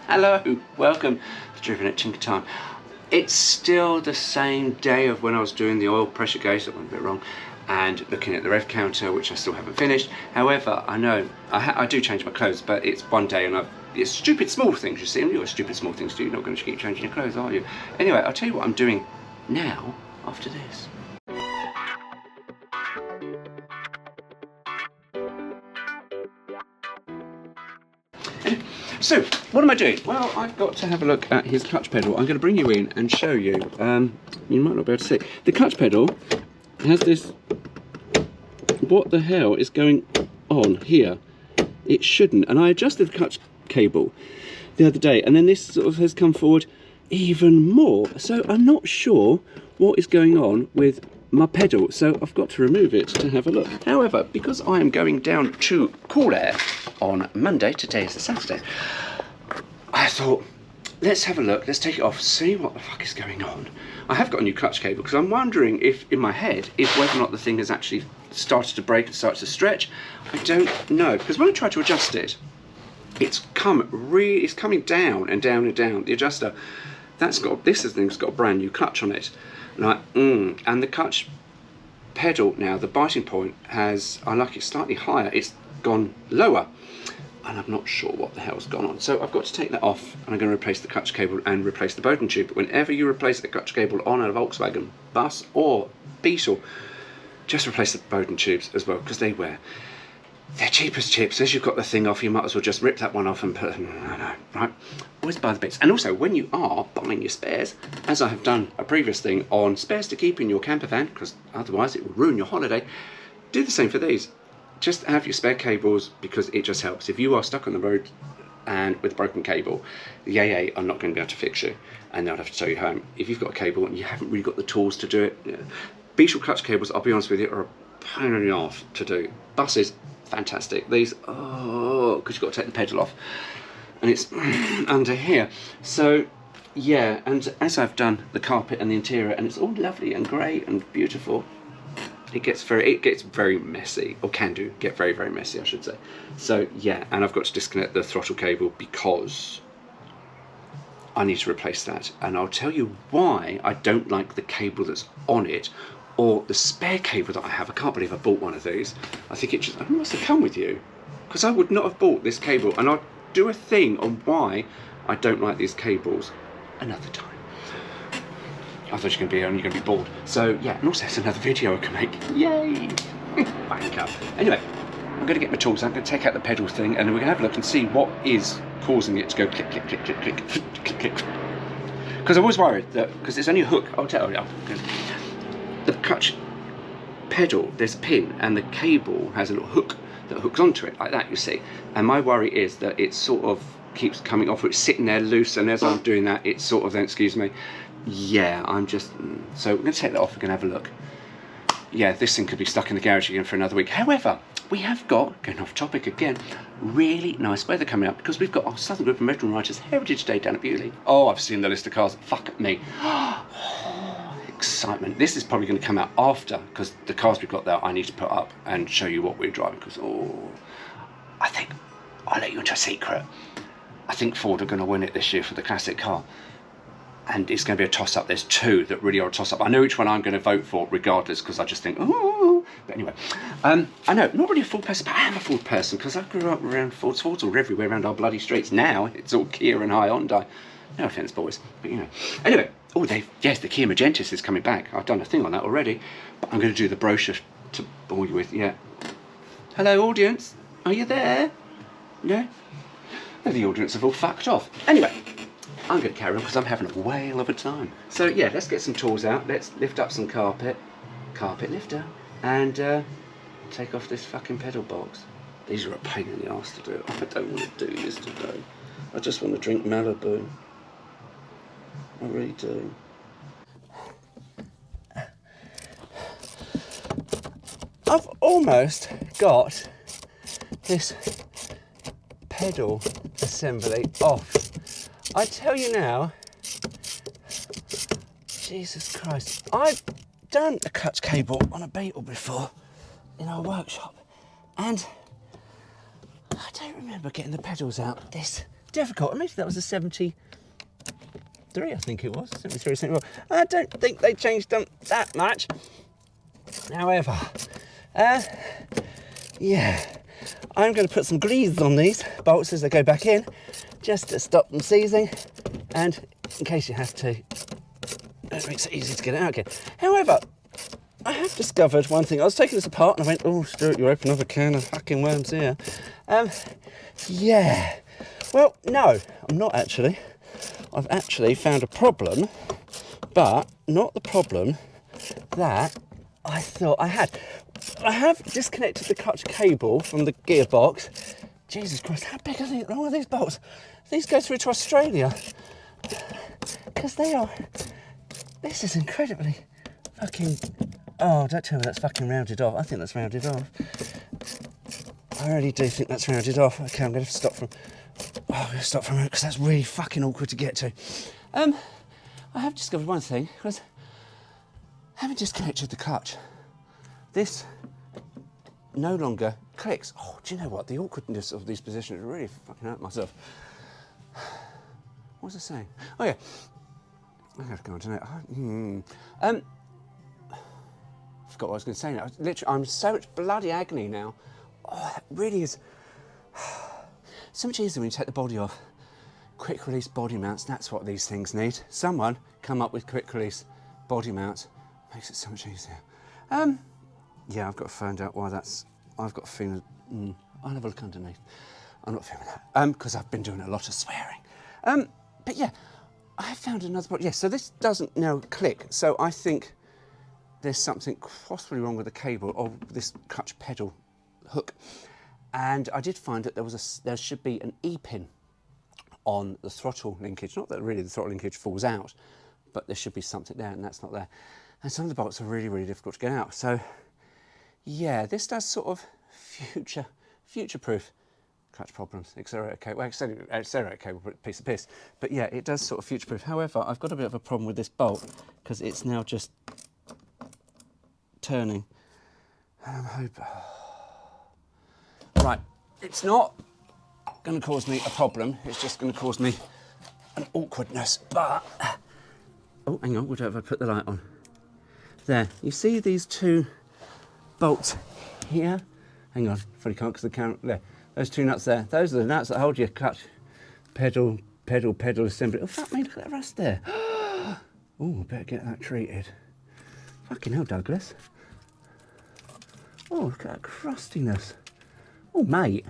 Hello, welcome to Driven at Tinker Time. It's still the same day of when I was doing the oil pressure gauge, that went a bit wrong, and looking at the rev counter, which I still haven't finished. However, I know I do change my clothes, but it's one day and it's stupid small things, you see. And you're stupid small things too. You're not going to keep changing your clothes, are you? Anyway, I'll tell you what I'm doing now after this. So, what am I doing? Well, I've got to have a look at his clutch pedal. I'm going to bring you in and show you. You might not be able to see. The clutch pedal has this... What the hell is going on here? It shouldn't. And I adjusted the clutch cable the other day, and then this sort of has come forward even more. So I'm not sure what is going on with my pedal, so I've got to remove it to have a look. However, because I am going down to Cool Air on Monday, today is a Saturday, I thought, let's have a look, let's take it off, see what the fuck is going on. I have got a new clutch cable because I'm wondering if, in my head, if whether or not the thing has actually started to break and started to stretch. I don't know, because when I try to adjust it, it's coming down and down and down. The adjuster, this thing's got a brand new clutch on it. And the clutch pedal now, the biting point I like it slightly higher, it's gone lower, and I'm not sure what the hell's gone on. So I've got to take that off, and I'm going to replace the clutch cable and replace the Bowden tube. But whenever you replace the clutch cable on a Volkswagen bus or Beetle, just replace the Bowden tubes as well, because they wear. They're cheap as chips. As you've got the thing off, you might as well just rip that one off and put, right? Always buy the bits. And also, when you are buying your spares, as I have done a previous thing on spares to keep in your camper van, because otherwise it will ruin your holiday, do the same for these. Just have your spare cables, because it just helps. If you are stuck on the road and with a broken cable, the AA are not going to be able to fix you, and they'll have to tow you home. If you've got a cable and you haven't really got the tools to do it, Beetle clutch cables, I'll be honest with you, are a pain in the arse to do. Buses, fantastic. These, because you've got to take the pedal off, and it's under here. So yeah, and as I've done the carpet and the interior, and it's all lovely and great and beautiful, it gets very messy, or can do get very, very messy, I should say. So yeah, and I've got to disconnect the throttle cable because I need to replace that, and I'll tell you why I don't like the cable that's on it, or the spare cable that I have. I can't believe I bought one of these. I think it must have come with you, because I would not have bought this cable, and I'll do a thing on why I don't like these cables another time. I thought you're only going to be bored. So yeah, and also it's another video I can make. Yay! Banker. Anyway, I'm going to get my tools. I'm going to take out the pedal thing, and then we're going to have a look and see what is causing it to go click, click, click, click, click, click, click. Because I was worried that, because there's only a hook. I'll tell you. The clutch pedal, there's a pin, and the cable has a little hook that hooks onto it, like that, you see. And my worry is that it sort of keeps coming off, or it's sitting there loose, and as I'm doing that, it's sort of then, excuse me, yeah, I'm just, so we're going to take that off, we're going to have a look. Yeah, this thing could be stuck in the garage again for another week. However, we have got, going off topic again, really nice weather coming up, because we've got our Southern Group of Motoring Writers Heritage Day down at Beetle. Oh, I've seen the list of cars, fuck me. Excitement. This is probably going to come out after, because the cars we've got there I need to put up and show you what we're driving, because I think I'll let you into a secret. I think Ford are going to win it this year for the classic car, and it's going to be a toss-up. There's two that really are a toss-up. I know which one I'm going to vote for regardless, because I just think, oh, but anyway, I know, not really a Ford person, but I am a Ford person, because I grew up around Fords are everywhere around our bloody streets. Now it's all Kia and Hyundai. No offence, boys, but you know. Anyway, yes, the Kia Magentis is coming back. I've done a thing on that already, but I'm going to do the brochure to bore you with. Yeah. Hello, audience. Are you there? No? No, the audience have all fucked off. Anyway, I'm going to carry on because I'm having a whale of a time. So yeah, let's get some tools out. Let's lift up some carpet lifter, and take off this fucking pedal box. These are a pain in the arse to do. I don't want to do this today. I just want to drink Malibu. I really do. I've almost got this pedal assembly off. I tell you now, Jesus Christ, I've done a clutch cable on a Beetle before in our workshop, and I don't remember getting the pedals out this difficult. Maybe that was a 73, I think it was. 73, 74. I don't think they changed them that much. However, yeah, I'm going to put some grease on these bolts as they go back in, just to stop them seizing, and in case you have to, it makes it easy to get it out again. However, I have discovered one thing. I was taking this apart and I went, oh, Stuart, you open up a can of fucking worms here. Yeah. Well, no, I'm not actually. I've actually found a problem, but not the problem that I thought I had. I have disconnected the clutch cable from the gearbox. Jesus Christ, how big are these? Long are these bolts? These go through to Australia. Because they are... This is incredibly fucking... Oh, don't tell me that's fucking rounded off. I think that's rounded off. I really do think that's rounded off. Okay, I'm going to stop from... Oh, I'm going to stop from it because that's really fucking awkward to get to. I have discovered one thing, because having disconnected the clutch, this no longer clicks. Oh, do you know what? The awkwardness of these positions really fucking hurt myself. What was I saying? Oh yeah, I have to go on to it. Forgot what I was going to say now. Literally, I'm in so much bloody agony now. Oh, that really is so much easier when you take the body off. Quick release body mounts, that's what these things need. Someone come up with quick release body mounts. Makes it so much easier. Yeah, I've got to find out why that's... I've got a feeling... I'll have a look underneath. I'm not feeling that. Because I've been doing a lot of swearing. But yeah, I found another body. Yeah, so this doesn't now click. So I think there's something possibly wrong with the cable or this clutch pedal hook. And I did find that there should be an E-pin on the throttle linkage. Not that really the throttle linkage falls out, but there should be something there, and that's not there. And some of the bolts are really, really difficult to get out. So yeah, this does sort of future-proof clutch problems. Accelerator cable, well, accelerator cable, piece of piss. But yeah, it does sort of future-proof. However, I've got a bit of a problem with this bolt because it's now just turning. And I'm hoping... Right, it's not going to cause me a problem. It's just going to cause me an awkwardness. But... Oh, hang on, what if I put the light on? There, you see these two bolts here? Hang on, probably can't because the camera, there. Those two nuts there, those are the nuts that hold your clutch pedal assembly. Oh, fuck me, look at that rust there. Oh, better get that treated. Fucking hell, Douglas. Oh, look at that crustiness. Oh, mate,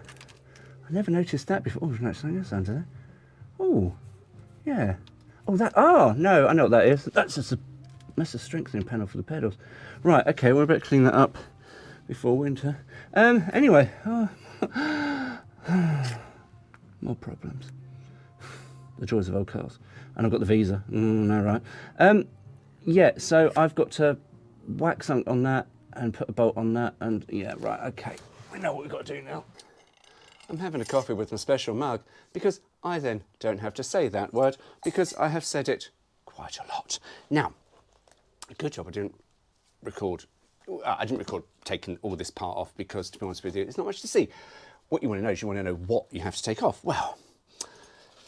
I never noticed that before. Oh, there's no something else under there. Oh, yeah. Oh, that, oh, no, I know what that is. That's a strengthening panel for the pedals. Right, okay, well, I better clean that up before winter. Anyway, more problems. The joys of old cars. And I've got the Visa. No, right. Yeah, so I've got to whack something on that and put a bolt on that, and yeah, right, okay. We know what we've got to do now. I'm having a coffee with my special mug because I then don't have to say that word because I have said it quite a lot. Now, good job I didn't record taking all this part off because, to be honest with you, there's not much to see. What you want to know is you want to know what you have to take off. Well,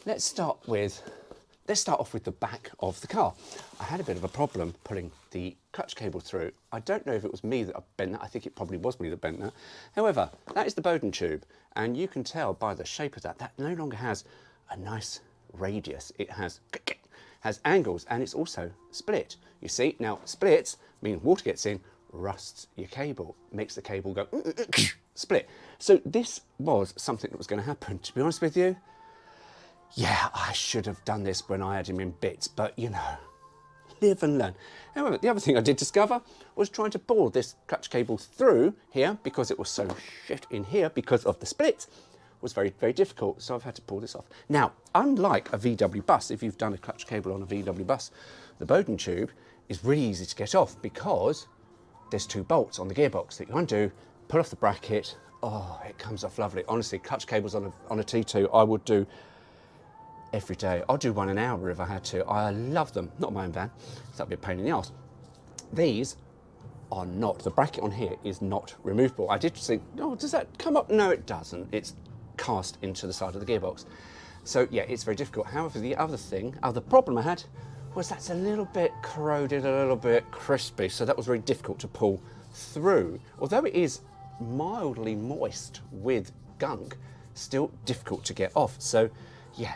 let's start off with the back of the car. I had a bit of a problem pulling the clutch cable through. I don't know if it was me that bent that. I think it probably was me that bent that. However, that is the Bowden tube, and you can tell by the shape of that, that no longer has a nice radius. It has angles, and it's also split. You see, now splits mean water gets in, rusts your cable, makes the cable go split. So this was something that was going to happen. To be honest with you, yeah, I should have done this when I had him in bits, but you know, live and learn. However, the other thing I did discover was trying to bore this clutch cable through here because it was so shit in here because of the split was very, very difficult. So I've had to pull this off. Now, unlike a VW bus, if you've done a clutch cable on a VW bus, the Bowden tube is really easy to get off because there's two bolts on the gearbox that you undo, pull off the bracket. Oh, it comes off lovely. Honestly, clutch cables on a T2, I would do every day. I'll do one an hour if I had to. I love them. Not my own van, so that'd be a pain in the arse. These are not. The bracket on here is not removable. I did think, oh, does that come up? No, it doesn't. It's cast into the side of the gearbox. So yeah, it's very difficult. However, the other problem I had was that's a little bit corroded, a little bit crispy, so that was very difficult to pull through. Although it is mildly moist with gunk, still difficult to get off. So yeah,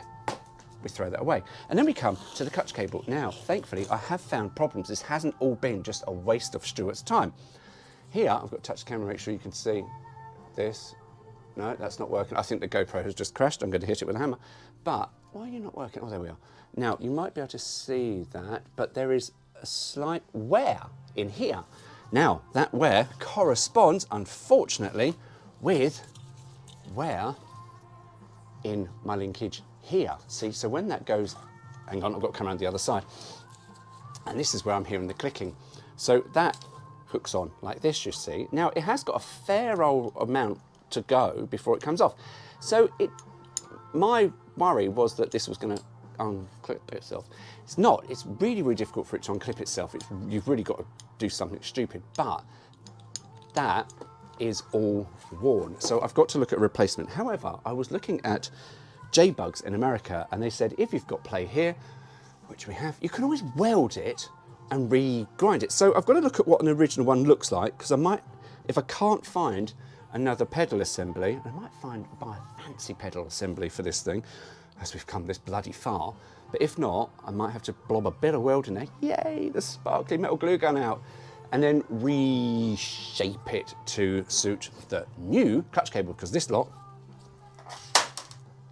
we throw that away. And then we come to the clutch cable. Now, thankfully, I have found problems. This hasn't all been just a waste of Stuart's time. Here, I've got to touch the camera, make sure you can see this. No, that's not working. I think the GoPro has just crashed. I'm going to hit it with a hammer. But why are you not working? Oh, there we are. Now, you might be able to see that, but there is a slight wear in here. Now, that wear corresponds, unfortunately, with wear in my linkage here. See, so when that goes, hang on, I've got to come around the other side. And this is where I'm hearing the clicking. So that hooks on like this, you see. Now, it has got a fair old amount to go before it comes off. So my worry was that this was going to unclip itself. It's not. It's really, really difficult for it to unclip itself. You've really got to do something stupid. But that is all worn. So I've got to look at a replacement. However, I was looking at J-Bugs in America, and they said if you've got play here, which we have, you can always weld it and re-grind it. So I've got to look at what an original one looks like, because I might, if I can't find another pedal assembly, I might buy a fancy pedal assembly for this thing, as we've come this bloody far. But if not, I might have to blob a bit of weld in there. Yay, the sparkly metal glue gun out. And then reshape it to suit the new clutch cable, because this lot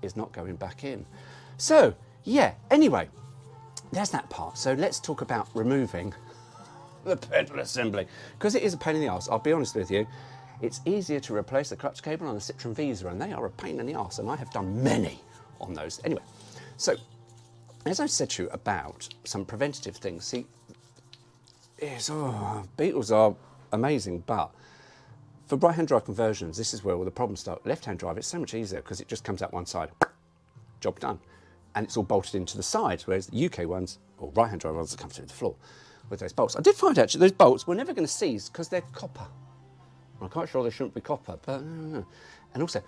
is not going back in. So yeah, anyway, there's that part. So let's talk about removing the pedal assembly, because it is a pain in the arse. I'll be honest with you, it's easier to replace the clutch cable on a Citroen Visa, and they are a pain in the arse, and I have done many on those. Anyway, so as I've said to you about some preventative things, see, Beetles are amazing, but for right-hand drive conversions, this is where all the problems start. Left-hand drive, it's so much easier because it just comes out one side, job done, and it's all bolted into the sides, whereas the UK ones, or right-hand drive ones, that come through the floor with those bolts. I did find actually those bolts we're never going to seize because they're copper. I'm quite sure they shouldn't be copper, but and also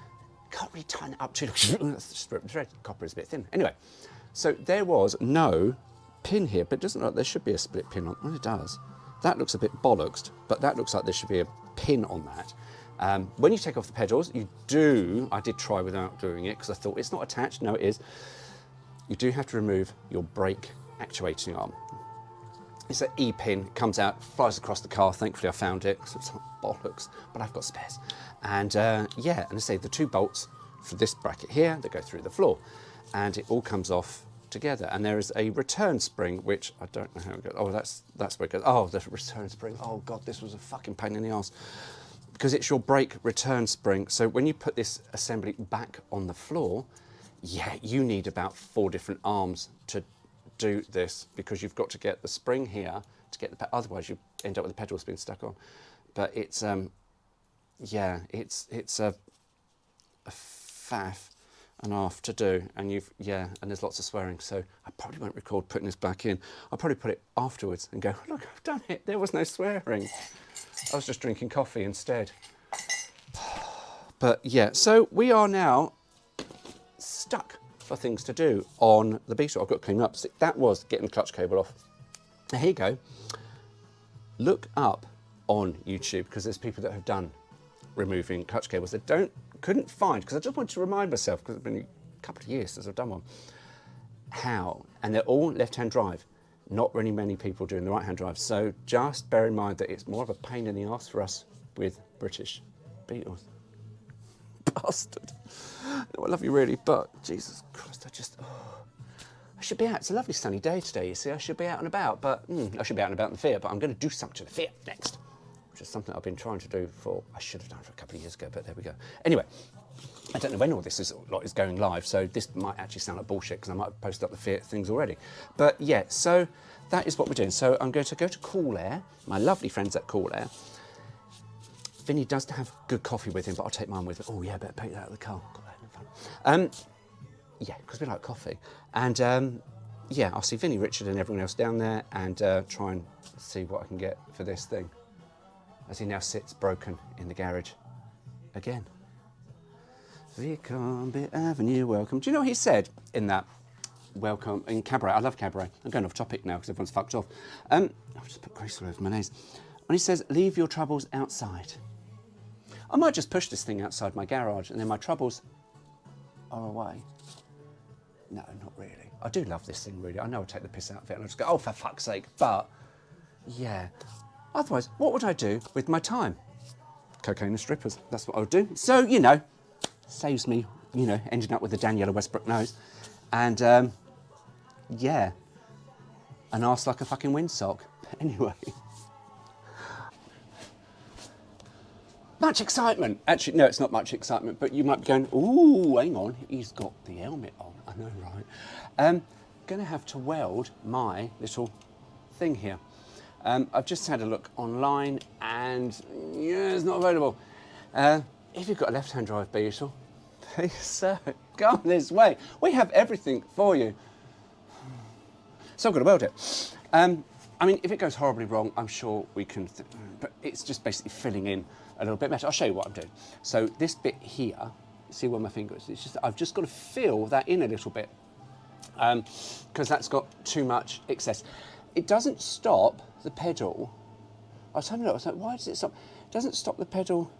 can't really tighten it up too long. That's just rip the thread. Copper is a bit thin. Anyway, so there was no pin here, but it doesn't look like there should be a split pin on. Well, it does. That looks a bit bollocksed, but that looks like there should be a pin on that. When you take off the pedals, you do. I did try without doing it because I thought it's not attached. No, it is. You do have to remove your brake actuating arm. It's an E-pin, it comes out, flies across the car. Thankfully I found it, because it's not bollocks, but I've got spares. And yeah, and I say the two bolts for this bracket here, that go through the floor, and it all comes off together. And there is a return spring, which I don't know how it goes. Oh, that's where it goes. Oh, the return spring. Oh God, this was a fucking pain in the arse. Because it's your brake return spring. So when you put this assembly back on the floor, yeah, you need about 4 different arms to do this, because you've got to get the spring here to get the otherwise you end up with the pedals being stuck on. But it's yeah, it's a faff and half to do, and and there's lots of swearing, so I probably won't record putting this back in. I'll probably put it afterwards and go, look, I've done it, there was no swearing, I was just drinking coffee instead. But yeah, so we are now stuck for things to do on the Beetle. I've got to clean up. So that was getting the clutch cable off. Now here you go. Look up on YouTube, because there's people that have done removing clutch cables that couldn't find, because I just wanted to remind myself, because it's been a couple of years since I've done one, how, and they're all left-hand drive. Not really many people doing the right-hand drive. So just bear in mind that it's more of a pain in the arse for us with British Beetles. Bastard. No, I love you really, but Jesus Christ, I should be out. It's a lovely sunny day today, you see. I should be out and about, but I should be out and about in the Fiat, but I'm going to do something to the Fiat next, which is something I've been trying to do I should have done for a couple of years ago, but there we go. Anyway, I don't know when all this is going live, so this might actually sound like bullshit, because I might have posted up the Fiat things already. But yeah, so that is what we're doing. So I'm going to go to Cool Air, my lovely friends at Cool Air. Vinny does have good coffee with him, but I'll take mine with me. Oh yeah, better take that out of the car. Got that in fun. Yeah, because we like coffee. And yeah, I'll see Vinny, Richard and everyone else down there, and try and see what I can get for this thing, as he now sits broken in the garage again. Vicombe Avenue, welcome. Do you know what he said in that? Welcome, in Cabaret. I love Cabaret. I'm going off topic now because everyone's fucked off. I'll just put grease all over my nose. When he says, leave your troubles outside. I might just push this thing outside my garage and then my troubles are away. No, not really. I do love this thing, really. I know I'll take the piss out of it and I'll just go, oh, for fuck's sake. But, yeah. Otherwise, what would I do with my time? Cocaine and strippers. That's what I would do. So, you know, saves me, you know, ending up with a Daniela Westbrook nose. And, yeah, an arse like a fucking windsock. But anyway. Much excitement. Actually, no, it's not much excitement, but you might be going, ooh, hang on, he's got the helmet on. I know, right? Going to have to weld my little thing here. I've just had a look online and, yeah, it's not available. If you've got a left-hand drive Beetle, please, sir, come this way. We have everything for you. So I've got to weld it. I mean, if it goes horribly wrong, I'm sure we can, but it's just basically filling in a little bit better. I'll show you what I'm doing. So this bit here, see where my finger is? It's just, I've just got to fill that in a little bit because that's got too much excess. It doesn't stop the pedal. I was having a look, I was like, why does it stop? It doesn't stop the pedal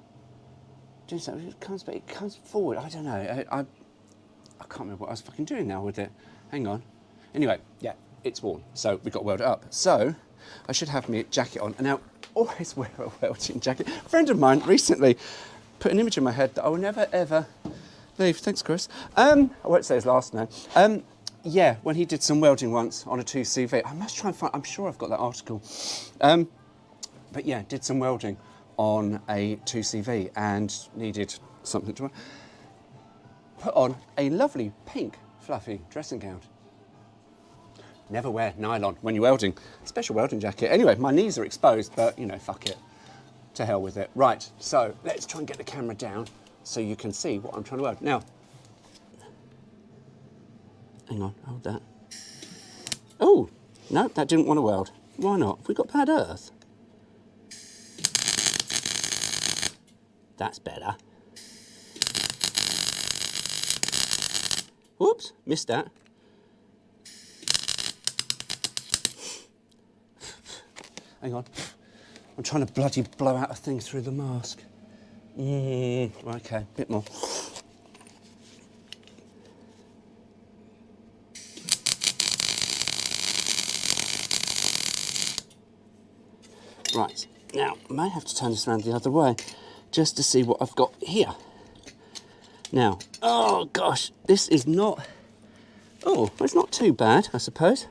doing something. It comes forward. I don't know. I can't remember what I was fucking doing now with it. Hang on. Anyway, yeah, it's worn. So we've got to weld it up. So I should have my jacket on. And now, always wear a welding jacket. A friend of mine recently put an image in my head that I will never, ever leave. Thanks, Chris. I won't say his last name. Yeah, when he did some welding once on a 2CV. I must try and find, I'm sure I've got that article. But yeah, did some welding on a 2CV and needed something to put on a lovely pink fluffy dressing gown. Never wear nylon when you're welding. Special welding jacket. Anyway, my knees are exposed, but you know, fuck it. To hell with it. Right, so let's try and get the camera down so you can see what I'm trying to weld. Now, hang on, hold that. Oh, no, that didn't want to weld. Why not? Have we got bad earth? That's better. Whoops, missed that. Hang on. I'm trying to bloody blow out a thing through the mask. Okay, a bit more. Right, now I may have to turn this around the other way just to see what I've got here. Now, oh gosh, this is not, oh, it's not too bad, I suppose.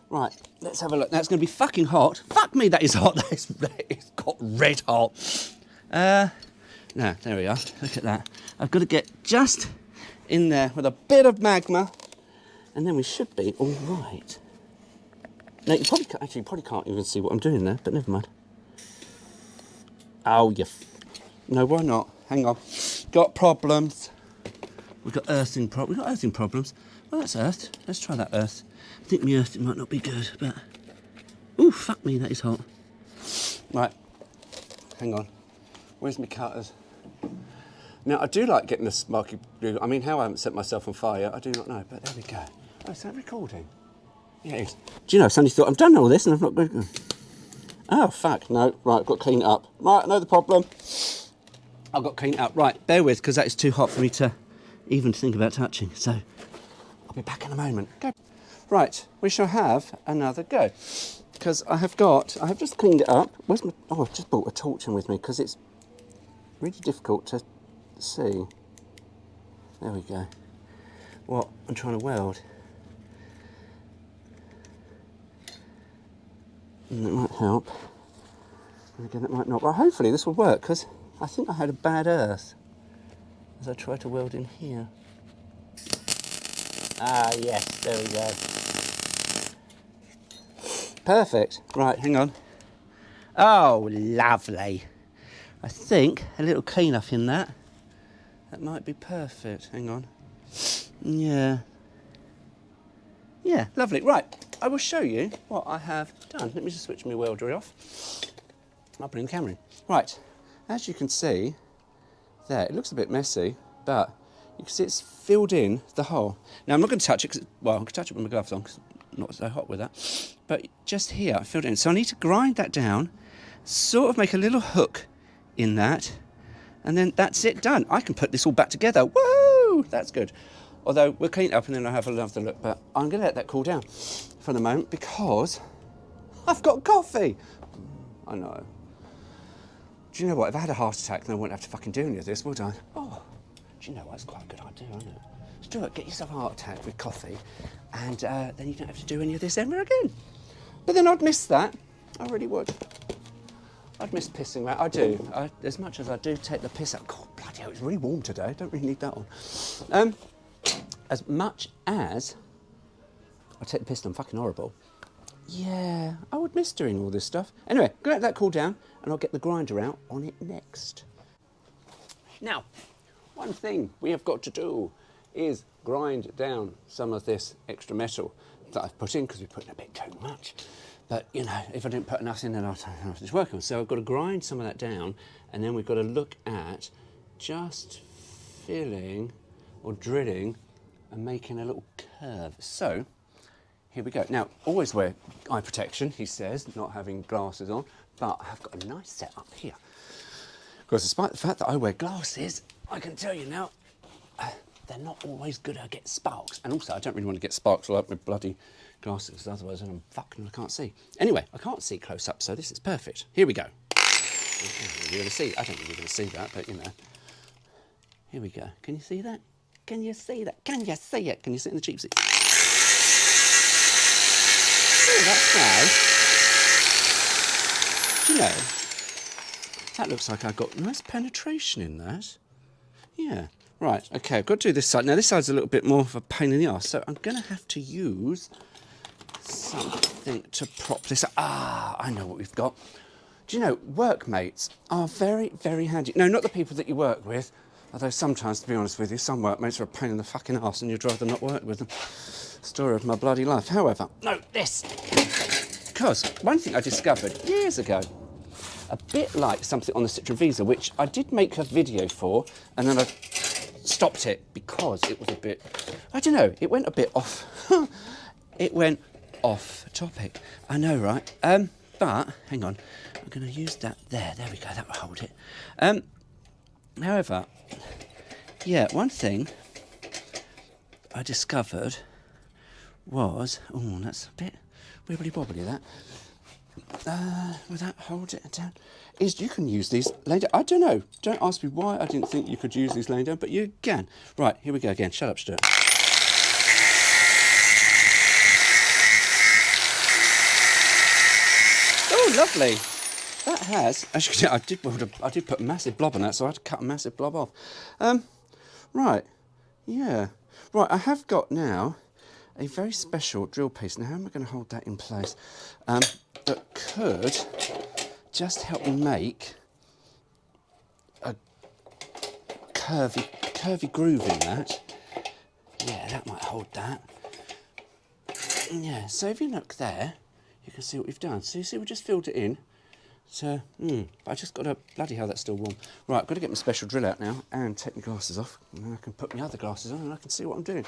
Right, let's have a look. Now it's going to be fucking hot. Fuck me, that is hot. That is got red hot. Now, there we are. Look at that. I've got to get just in there with a bit of magma, and then we should be all right. Now, you probably can't even see what I'm doing there, but never mind. Oh, no, why not? Hang on. Got problems. We've got earthing problems. Well, that's earthed. Let's try that earth. I think my earth might not be good, but... Ooh, fuck me, that is hot. Right, hang on. Where's my cutters? Now, I do like getting the smoky glue. I mean, how I haven't set myself on fire, I do not know, but there we go. Oh, is that recording? Yeah, it is. Do you know, somebody thought, I've done all this and I've not got... Oh, fuck, no. Right, I've got to clean it up. Right, I know the problem. I've got to clean it up. Right, bear with, because that is too hot for me to even think about touching. So, I'll be back in a moment. Go. Right, we shall have another go. Because I have just cleaned it up. Where's my... Oh, I've just brought a torch in with me, because it's really difficult to see. There we go. What I'm trying to weld. And that might help. And again, it might not. But hopefully this will work, because I think I had a bad earth as I tried to weld in here. Ah, yes, there we go. Perfect. Right, hang on. Oh, lovely. I think a little clean up in that. That might be perfect. Hang on. Yeah. Yeah, lovely. Right, I will show you what I have done. Let me just switch my welder off. I'll bring the camera in. Right, as you can see there, it looks a bit messy, but you can see it's filled in the hole. Now I'm not going to touch it, cause, well, I can touch it with my gloves on because I'm not so hot with that. But just here, I filled it in. So I need to grind that down, sort of make a little hook in that, and then that's it, done. I can put this all back together. Woo! That's good. Although we'll clean it up and then I'll have another look. But I'm going to let that cool down for the moment because I've got coffee. I know. Do you know what? If I had a heart attack, then I wouldn't have to fucking do any of this, would I? Oh, do you know what? It's quite a good idea, isn't it? Just do it. Get yourself a heart attack with coffee, and then you don't have to do any of this ever again. But then I'd miss that. I really would. I'd miss pissing around. I do. As much as I do take the piss out. God, bloody hell, it's really warm today. I don't really need that on. As much as I take the piss and I'm fucking horrible. Yeah, I would miss doing all this stuff. Anyway, I'm gonna let that cool down and I'll get the grinder out on it next. Now, one thing we have got to do is grind down some of this extra metal that I've put in because we've put in a bit too much. But, you know, if I didn't put enough in, then I don't know if it's working. So I've got to grind some of that down and then we've got to look at just filling or drilling and making a little curve. So, here we go. Now, always wear eye protection, he says, not having glasses on, but I've got a nice setup here. Because despite the fact that I wear glasses, I can tell you now, they're not always good at get sparks. And also, I don't really want to get sparks all up with bloody glasses, otherwise I'm fucking, I can't see. Anyway, I can't see close up, so this is perfect. Here we go. You're going to see, I don't think you're going to see that, but you know. Here we go. Can you see that? Can you see that? Can you see it? Can you sit in the cheap seat? Oh, that's nice. Do you know, that looks like I've got nice penetration in that. Yeah. Right, okay, I've got to do this side. Now, this side's a little bit more of a pain in the arse, so I'm going to have to use something to prop this up. Ah, I know what we've got. Do you know, workmates are very, very handy. No, not the people that you work with, although sometimes, to be honest with you, some workmates are a pain in the fucking arse and you'd rather not work with them. Story of my bloody life. However, no, this. Because one thing I discovered years ago, a bit like something on the Citroen Visa, which I did make a video for, and then I stopped it because it was a bit, I don't know, it went a bit off. It went off topic. I know, right? But, hang on, I'm going to use that there. There we go, that will hold it. However, yeah, one thing I discovered was, oh, that's a bit wibbly-wobbly, that. Will that hold it down? Is you can use these laying down. I don't know. Don't ask me why I didn't think you could use these laying down, but you can. Right, here we go again. Shut up, Stuart. Oh, lovely. That has, as you can see, I did put a massive blob on that, so I had to cut a massive blob off. Right, yeah. Right, I have got now a very special drill piece. Now, how am I going to hold that in place? That could just help me make a curvy groove in that. Yeah, that might hold that. Yeah, so if you look there, you can see what we've done. So you see we just filled it in. So, I just got to, bloody hell, that's still warm. Right, I've got to get my special drill out now and take my glasses off. And then I can put my other glasses on and I can see what I'm doing.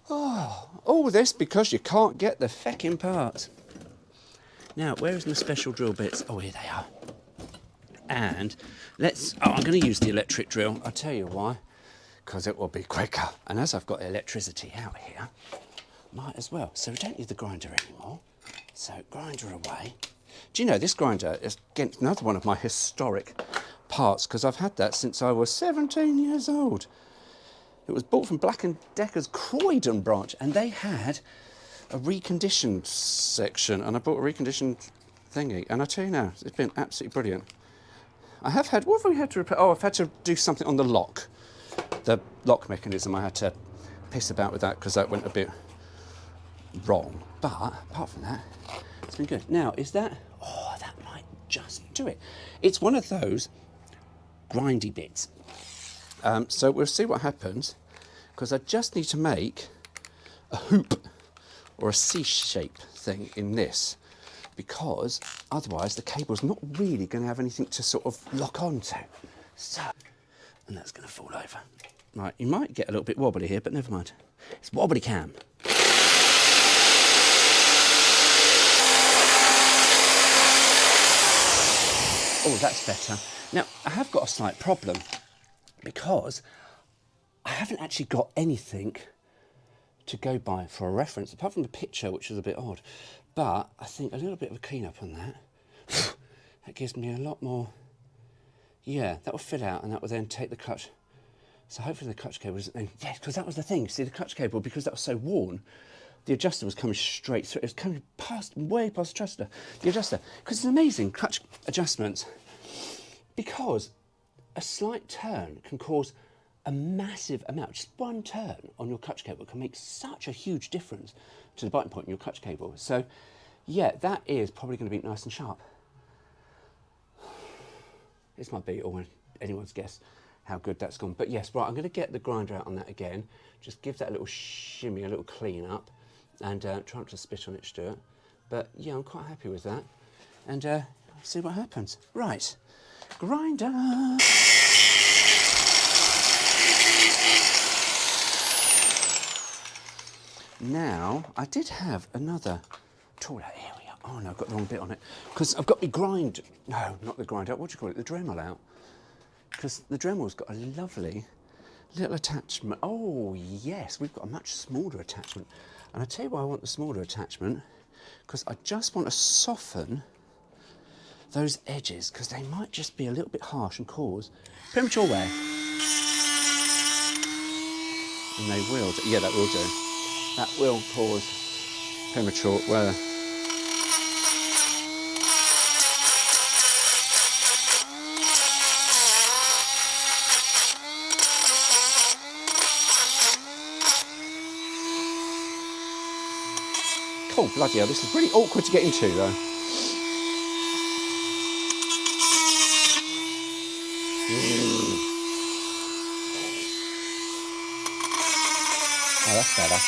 Oh, all this because you can't get the feckin' parts. Now, where is my special drill bits? Oh, here they are. And I'm going to use the electric drill. I'll tell you why. Because it will be quicker. And as I've got electricity out here, might as well. So we don't need the grinder anymore. So grinder away. Do you know, this grinder is again, another one of my historic parts because I've had that since I was 17 years old. It was bought from Black & Decker's Croydon branch and they had a reconditioned section and I bought a reconditioned thingy and I tell you now, it's been absolutely brilliant. I have had, what have we had to repair? Oh, I've had to do something on the lock mechanism. I had to piss about with that because that went a bit wrong. But apart from that, it's been good. Now, is that, oh, that might just do it. It's one of those grindy bits. So we'll see what happens because I just need to make a hoop or a C-shape thing in this, because otherwise the cable's not really going to have anything to sort of lock onto. So, and that's going to fall over. Right, you might get a little bit wobbly here, but never mind. It's wobbly cam. Oh, that's better. Now, I have got a slight problem because I haven't actually got anything to go by for a reference, apart from the picture, which is a bit odd. But I think a little bit of a clean up on that, that gives me a lot more, yeah, that will fill out and that will then take the clutch. So hopefully the clutch cable isn't then, yeah, because that was the thing. See, the clutch cable, because that was so worn, the adjuster was coming straight through. It was coming way past the adjuster. Because it's amazing, clutch adjustments, because a slight turn can cause a massive amount. Just one turn on your clutch cable can make such a huge difference to the biting point in your clutch cable. So, yeah, that is probably going to be nice and sharp. It's my Beetle, anyone's guess how good that's gone. But yes, right, I'm going to get the grinder out on that again. Just give that a little shimmy, a little clean up, and try not to spit on it, Stuart. But yeah, I'm quite happy with that. And see what happens. Right, grinder. Now, I did have another tool out. Here we are. Oh no, I've got the wrong bit on it. Because I've got my grind, no, not the grinder, what do you call it? The Dremel out. Because the Dremel's got a lovely little attachment. Oh yes, we've got a much smaller attachment. And I tell you why I want the smaller attachment, because I just want to soften those edges, because they might just be a little bit harsh and cause premature wear. And they will, yeah, that will do. That will cause premature wear. Oh, bloody hell, this is really awkward to get into, though. Oh, that's better.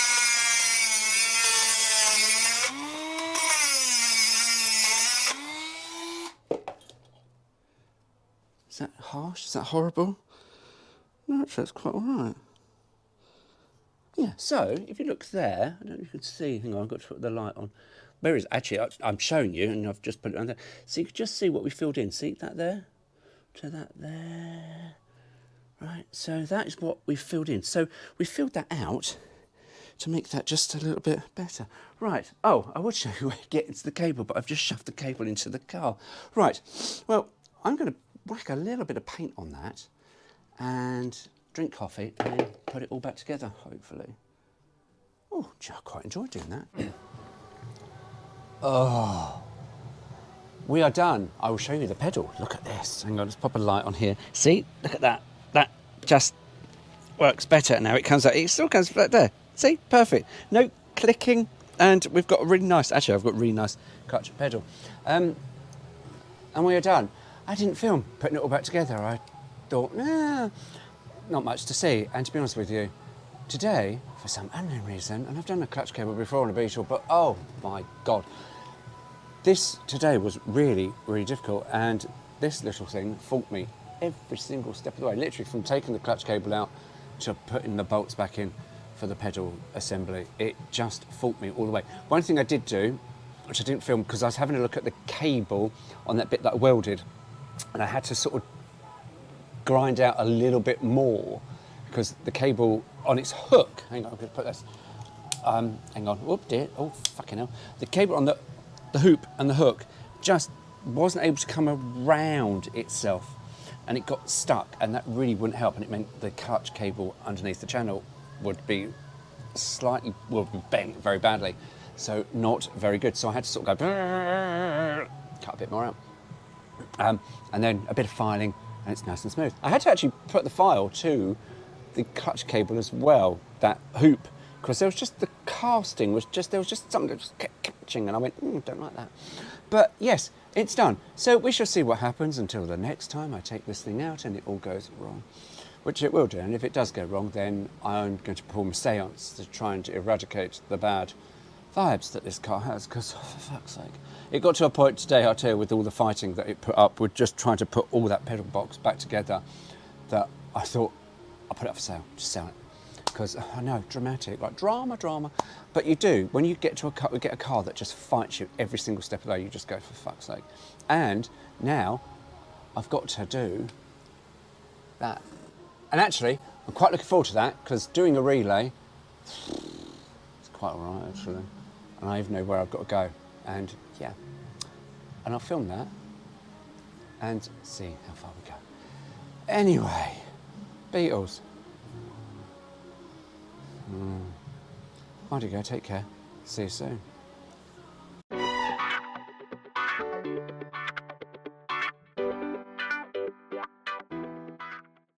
Is that harsh? Is that horrible? No, actually, that's quite all right. Yeah, so if you look there, I don't know if you can see, hang on, I've got to put the light on. Where is, actually, I'm showing you, and I've just put it on there. So you can just see what we filled in. See that there? To that there. Right, so that is what we filled in. So we filled that out to make that just a little bit better. Right, oh, I would show you where to get into the cable, but I've just shoved the cable into the car. Right, well, I'm going to whack a little bit of paint on that and drink coffee and then put it all back together, hopefully. Oh, gee, I quite enjoyed doing that. Oh, we are done. I will show you the pedal. Look at this. Hang on, let's pop a light on here. See, look at that. That just works better now. It comes out, it still comes right there. See, perfect. No clicking, and we've got a really nice, actually I've got a really nice clutch pedal. And we are done. I didn't film putting it all back together. I thought, nah, not much to see. And to be honest with you, today, for some unknown reason, and I've done a clutch cable before on a Beetle, but oh my God, this today was really, really difficult. And this little thing fought me every single step of the way, literally from taking the clutch cable out to putting the bolts back in for the pedal assembly. It just fought me all the way. One thing I did do, which I didn't film because I was having a look at the cable on that bit that I welded, and I had to sort of grind out a little bit more because the cable on its hook, hang on, I'm going to put this, hang on, whoop, dear, oh fucking hell. The cable on the hoop and the hook just wasn't able to come around itself, and it got stuck, and that really wouldn't help, and it meant the clutch cable underneath the channel would be slightly, would be bent very badly, so not very good. So I had to sort of go, cut a bit more out. And then a bit of filing, and it's nice and smooth. I had to actually put the file to the clutch cable as well, that hoop, because there was just, the casting was just, there was just something that just kept catching, and I went, don't like that. But yes, it's done. So we shall see what happens until the next time I take this thing out and it all goes wrong, which it will do. And if it does go wrong, then I'm going to perform a seance to try and eradicate the bad vibes that this car has, because for fuck's sake. It got to a point today, I tell you, with all the fighting that it put up, with just trying to put all that pedal box back together, that I thought, I'll put it up for sale, just sell it. Because I know, dramatic, like drama. But you do, when you get a car that just fights you every single step of the way, you just go, for fuck's sake. And now, I've got to do that. And actually, I'm quite looking forward to that, because doing a relay, it's quite all right, actually. And I even know where I've got to go. And yeah, and I'll film that and see how far we go. Anyway, Beetles. Mind you go, take care. See you soon.